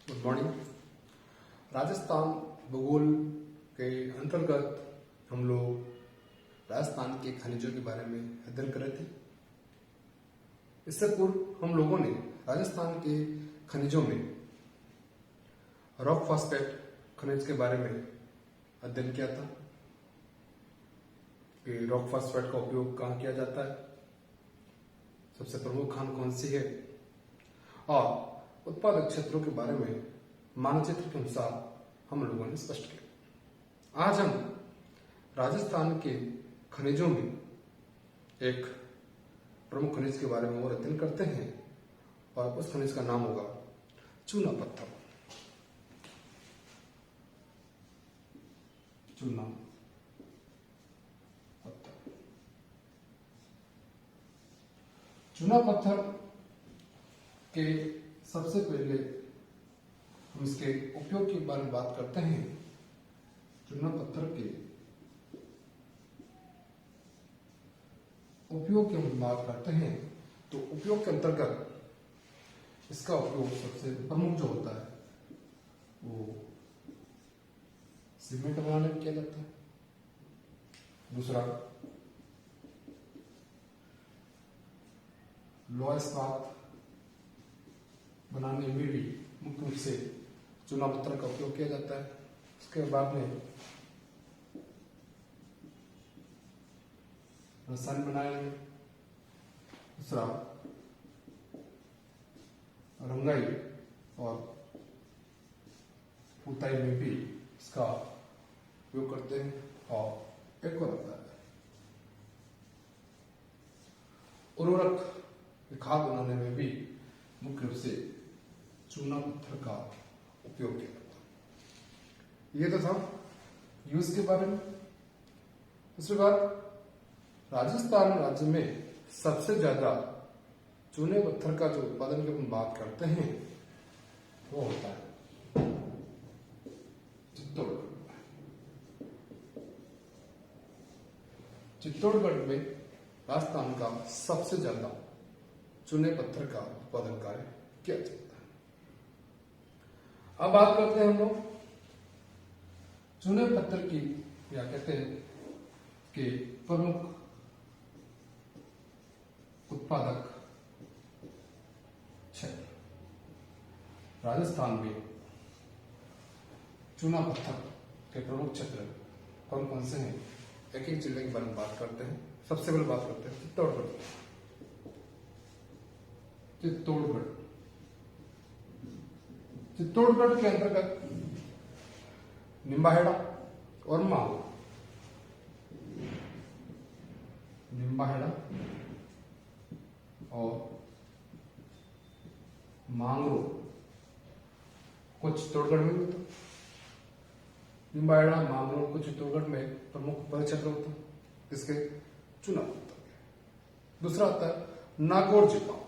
Good morning. Rajasthan भूगोल के अंतर्गत हम लोग राजस्थान के खनिजों के बारे में अध्ययन कर रहे थे। इससे पूर्व हम लोगों ने राजस्थान के खनिजों में रॉक फॉस्फेट खनिज के बारे में अध्ययन किया था कि रॉक फॉस्फेट का उपयोग कहाँ किया जाता है, सबसे प्रमुख खान कौन सी है और उत्पादक क्षेत्रों के बारे में मानचित्र के अनुसार हम लोगों ने स्पष्ट किया। आज हम राजस्थान के खनिजों में एक प्रमुख खनिज के बारे में और अध्ययन करते हैं और उस खनिज का नाम होगा चूना पत्थर। चूना पत्थर। चूना पत्थर के सबसे पहले हम इसके उपयोग के बारे में बात करते हैं। चूना पत्थर के उपयोग की हम बात करते हैं तो उपयोग के अंतर्गत इसका उपयोग सबसे प्रमुख जो होता है वो सीमेंट बनाने में किया जाता है। दूसरा लोहा इस्पात बनाने में भी मुख्य रूप से चूना पत्थर का उपयोग किया जाता है। उसके बाद में रसायन बनाने में, दूसरा रंगाई और पुताई में भी इसका उपयोग करते हैं। और एक और आता है उर्वरक खाद बनाने में भी मुख्य रूप से चूना पत्थर का उपयोग किया जाता है। ये तो था यूज के बारे में। उसके बाद राजस्थान राज्य में सबसे ज्यादा चूने पत्थर का जो उत्पादन की हम बात करते हैं वो होता है चित्तौड़गढ़। चित्तौड़गढ़ में राजस्थान का सबसे ज्यादा चूने पत्थर का उत्पादन कार्य किया जाता है। अब बात करते हैं हम लोग चूने पत्थर की, या कहते हैं कि प्रमुख उत्पादक क्षेत्र। राजस्थान में चूना पत्थर के प्रमुख क्षेत्र कौन कौन से हैं, एक एक जिले के बारे में बात करते हैं। सबसे पहले बात करते हैं चित्तौड़गढ़। चित्तौड़गढ़ चित्तौड़गढ़ के अंतर्गत निम्बाहेड़ा और मांगरो, निम्बाहेड़ा और मांगरो को चित्तौड़गढ़ में होता है। निम्बाहेड़ा मांगरो को चित्तौड़गढ़ में प्रमुख परिक्षेत्र होता है इसके चूना पत्थर। दूसरा आता है नागौर जिला।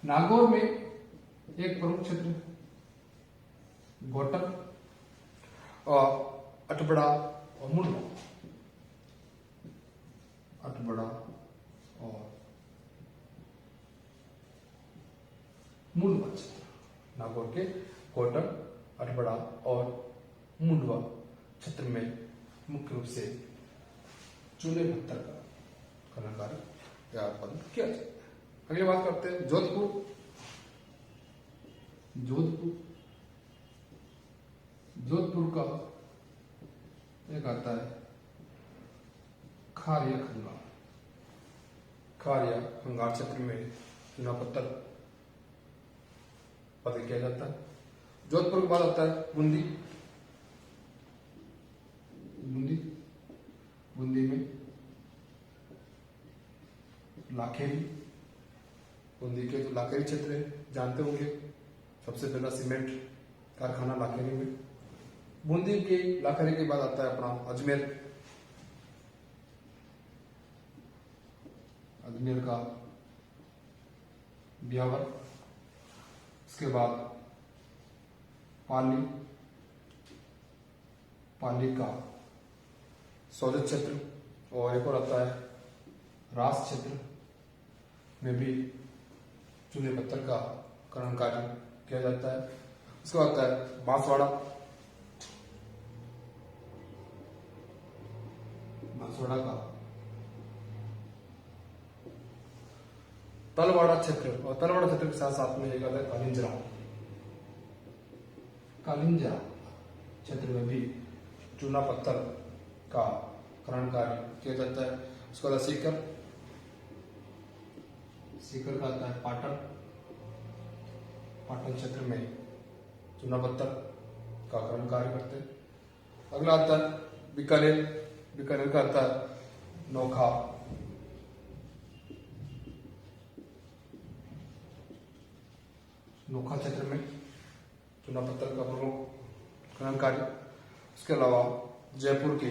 नागौर में एक प्रमुख क्षेत्र गोटक और अटबड़ा और मुंडवा। अटबड़ा और मुंडवा क्षेत्र, नागौर के कोटक, अटबड़ा और मुंडवा क्षेत्र में मुख्य रूप से चूने पत्थर का खनन कार्य या उत्पादन किया जाता है। अगली बात करते हैं जोधपुर। जोधपुर का एक आता है खारिया खंगार। खारिया खंगार क्षेत्र में चूना पत्थर उत्पादन किया जाता है। जोधपुर के बाद आता है बूंदी। बूंदी में लाखेरी। बूंदी के जो लाखेरी क्षेत्र है जानते होंगे, सबसे पहला सीमेंट कारखाना लाखेरी में। बूंदी के लाखेरी के बाद आता है अपना अजमेर। अजमेर का ब्यावर। उसके बाद पाली का सोजत क्षेत्र और एक और आता है रास क्षेत्र। में भी चूने पत्थर का खनन कार्य किया जाता है। उसके बाद आता है बांसवाड़ा। बांसवाड़ा का तलवाड़ा क्षेत्र, और तलवाड़ा क्षेत्र के साथ साथ में एक आता है कालिंजरा। कालिंजरा क्षेत्र में भी चूना पत्थर का खनन कार्य किया जाता है। उसके बाद सीकर। सीकर का आता है पाटन। पाटन क्षेत्र में चूना पत्थर का खनन कार्य करते हैं। अगला आता है बीकानेर। बीकानेर का आता है नोखा। नोखा क्षेत्र में चूना पत्थर का प्रमुख खनन कार्य। उसके अलावा जयपुर की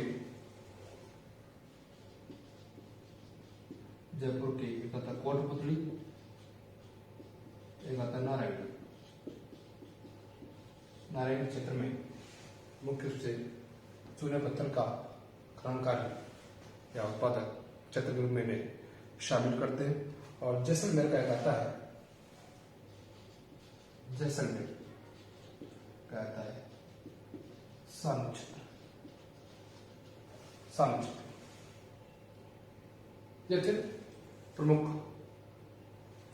एक आता है कोटपुतली, एक आता है नारायण। नारायण क्षेत्र में मुख्य रूप से चूने पत्थर का खनन कार्य या उत्पादक क्षेत्र के रूप में इन्हें शामिल करते हैं। और जैसलमेर का एक आता है, जैसलमेर का आता है सानू क्षेत्र। सानू क्षेत्र ये थे प्रमुख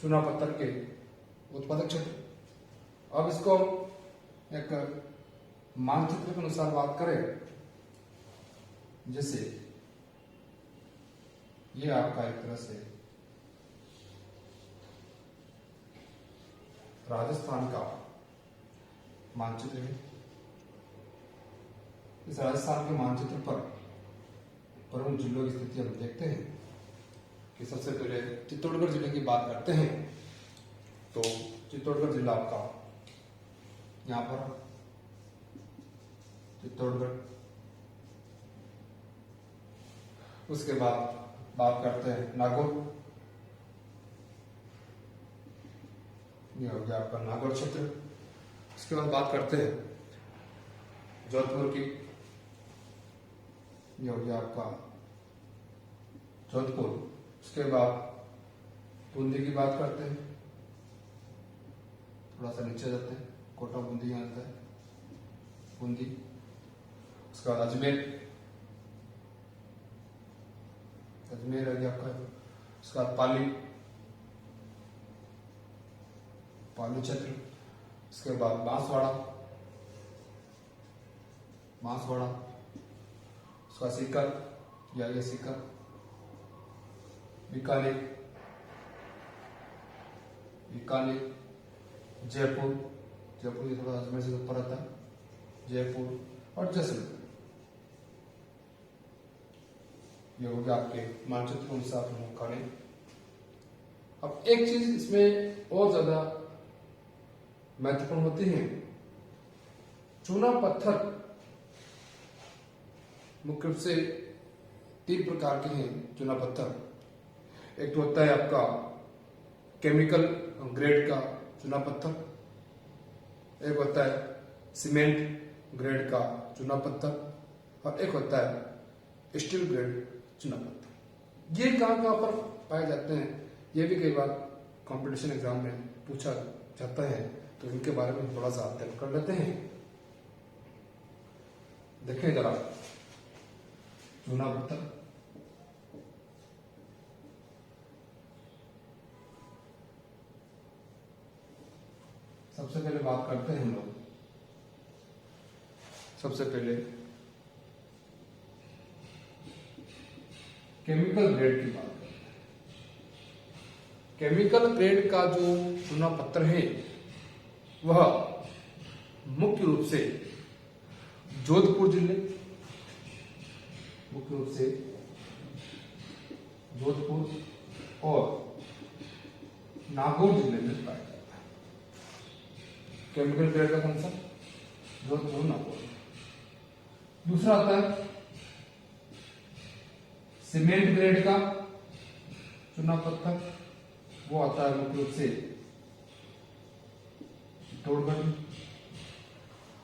चूना पत्थर के उत्पादक क्षेत्र। अब इसको एक मानचित्र के अनुसार बात करें, जैसे ये आपका एक तरह से राजस्थान का मानचित्र है। इस राजस्थान के मानचित्र पर प्रमुख जिलों की स्थिति हम देखते हैं कि सबसे पहले चित्तौड़गढ़ जिले की बात करते हैं तो चित्तौड़गढ़ जिला आपका यहाँ पर चित्तौड़गढ़। उसके बाद बात करते हैं नागौर। ये हो गया आपका नागौर क्षेत्र। उसके बाद बात करते हैं जोधपुर की। ये हो गया आपका जोधपुर। उसके बाद बूंदी की बात करते हैं, थोड़ा सा नीचे जाते हैं, कोटा बूंदी यहाँ आता है बूंदी। उसके बाद अजमेर। अजमेर है आपका। उसके बाद पाली, पाली क्षेत्र। उसके बाद बांसवाड़ा, बांसवाड़ा। उसका सीकर या ये सीकर। बीकानेर, बीकानेर। जयपुर, जयपुर ये थोड़ा अजमेर से ऊपर आता है, जयपुर। और जैसलमेर। ये हो गया आपके मानचित्र के अनुसार प्रमुख खाने। अब एक चीज इसमें और ज्यादा महत्वपूर्ण होती है, चूना पत्थर मुख्य रूप से 3 प्रकार के हैं चूना पत्थर। एक तो होता है आपका केमिकल ग्रेड का चूना पत्थर, एक होता है सीमेंट ग्रेड का चूना पत्थर, और एक होता है स्टील ग्रेड चूना पत्थर। ये कहाँ पर पाए जाते हैं, ये भी कई बार कंपटीशन एग्जाम में पूछा जाता है, तो इनके बारे में थोड़ा सा अध्ययन कर लेते हैं। देखें जरा चूना पत्थर। सबसे पहले बात करते हैं हम लोग, सबसे पहले केमिकल ग्रेड की बात करते हैं। केमिकल ग्रेड का जो चूना पत्थर है वह मुख्य रूप से जोधपुर जिले, मुख्य रूप से जोधपुर और नागौर जिले में पाया जाता है। केमिकल ग्रेड का कौन सा? जोधपुर, नागौर। दूसरा आता है सीमेंट ग्रेड का चूना पत्थर, वो आता है मुख्य रूप से चित्तौड़गढ़।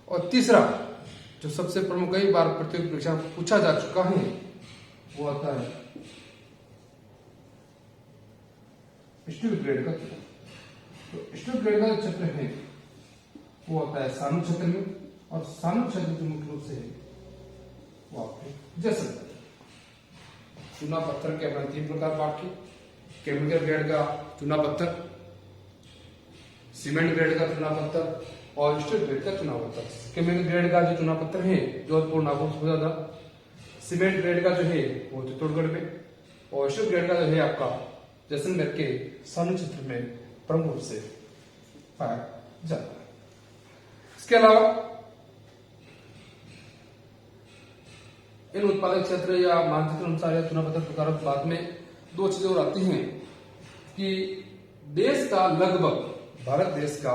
और तीसरा जो सबसे प्रमुख, कई बार प्रतियोगिता परीक्षा में पूछा जा चुका है, वो आता है स्टील ग्रेड का चूना। तो स्टील ग्रेड का जो क्षेत्र है वो होता है सानू क्षेत्र में, और सानू क्षेत्र जो मुख्य रूप से है वो आपके जैसलमेर। चूना पत्थर के अपने 3 प्रकार बांट किए, केमिकल ग्रेड का चूना पत्थर, सीमेंट ग्रेड का चूना पत्थर और स्टील ग्रेड का चूना पत्थर। केमिकल ग्रेड का जो चूना पत्थर है जोधपुर, नागौर, सरगुजा। सीमेंट ग्रेड का जो है वो चित्तौड़गढ़ में, और स्टील ग्रेड का जो है आपका जैसलमेर के सानू क्षेत्र में प्रमुख रूप से पाया जाता है। इसके अलावा इन उत्पादक क्षेत्र या मानचित्र अनुसार या चूना पत्थर प्रकारों के बाद में 2 चीजें और आती हैं कि देश का लगभग, भारत देश का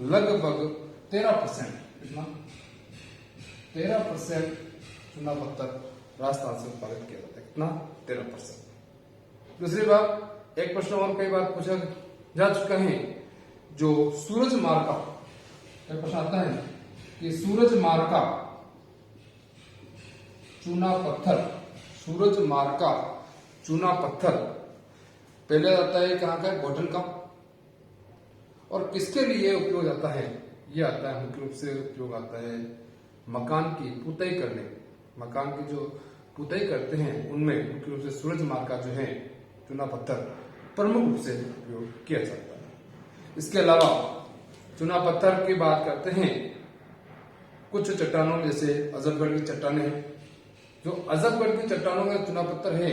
लगभग 13%, कितना 13% चूना पत्थर राजस्थान से उत्पादित किया जाता है। कितना 13%। दूसरी बात, एक प्रश्न और कई बार पूछा जा चुका है, जो सूरजमार का एक प्रश्न आता है कि सूरजमार का चूना पत्थर, सूरजमार का चूना पत्थर पहले आता है कहां का, गौठन का, और किसके लिए उपयोग आता है, ये आता है मुख्य रूप से उपयोग आता है मकान की पुताई करने, मकान की जो पुताई करते हैं उनमें मुख्य रूप से सूरजमार का जो है चूना पत्थर प्रमुख रूप से उपयोग किया जाता है। इसके अलावा चूना पत्थर की बात करते हैं, कुछ चट्टानों में जैसे अजबगढ़ की चट्टानें हैं, जो अजबगढ़ की चट्टानों में चूना पत्थर है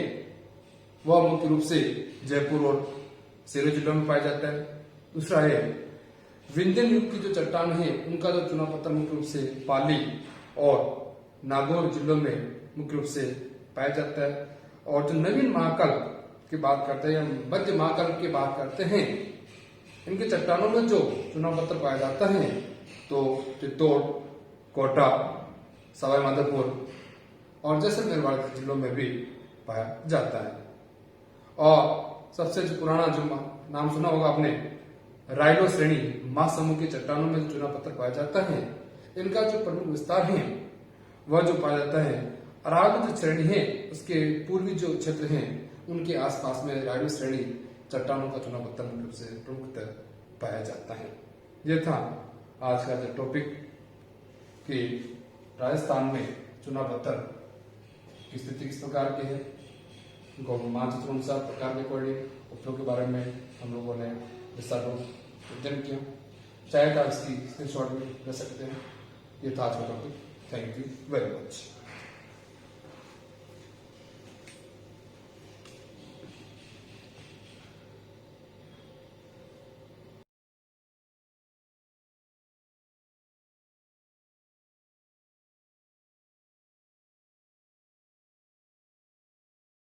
वह मुख्य रूप से जयपुर और सिरोही जिलों में पाया जाता है। दूसरा है विंध्यन युग की जो चट्टान है उनका जो चूना पत्थर मुख्य रूप से पाली और नागौर जिलों में मुख्य रूप से पाया जाता है। और जो नवीन महाकाल की बात करते हैं या मध्य महाकाल की बात करते हैं, इनके चट्टानों में जो चूना पत्थर पाया जाता है तो चित्तौड़, कोटा, सवाई माधोपुर और जैसलमेर वाले जिलों में भी पाया जाता है। और सबसे जो पुराना जो नाम सुना होगा आपने, राइलो श्रेणी महासमुंद की चट्टानों में जो चूना पत्थर पाया जाता है, इनका जो प्रमुख विस्तार है वह जो पाया जाता है अरावली जो श्रेणी है उसके पूर्वी जो क्षेत्र हैं उनके आसपास में राइलो श्रेणी चट्टानों का चूना पत्थर मुख्य रूप से प्रमुखतः पाया जाता है। यह था आज का जो टॉपिक कि राजस्थान में चूना पत्थर की स्थिति किस प्रकार की है, मानचित्र अनुसार प्रकार के अकॉर्डिंग उपयोग के बारे में हम लोगों ने विस्तार अध्ययन किया। शायद आप इसकी स्क्रीनशॉट भी ले सकते हैं। ये था आज का topic. Thank you very much.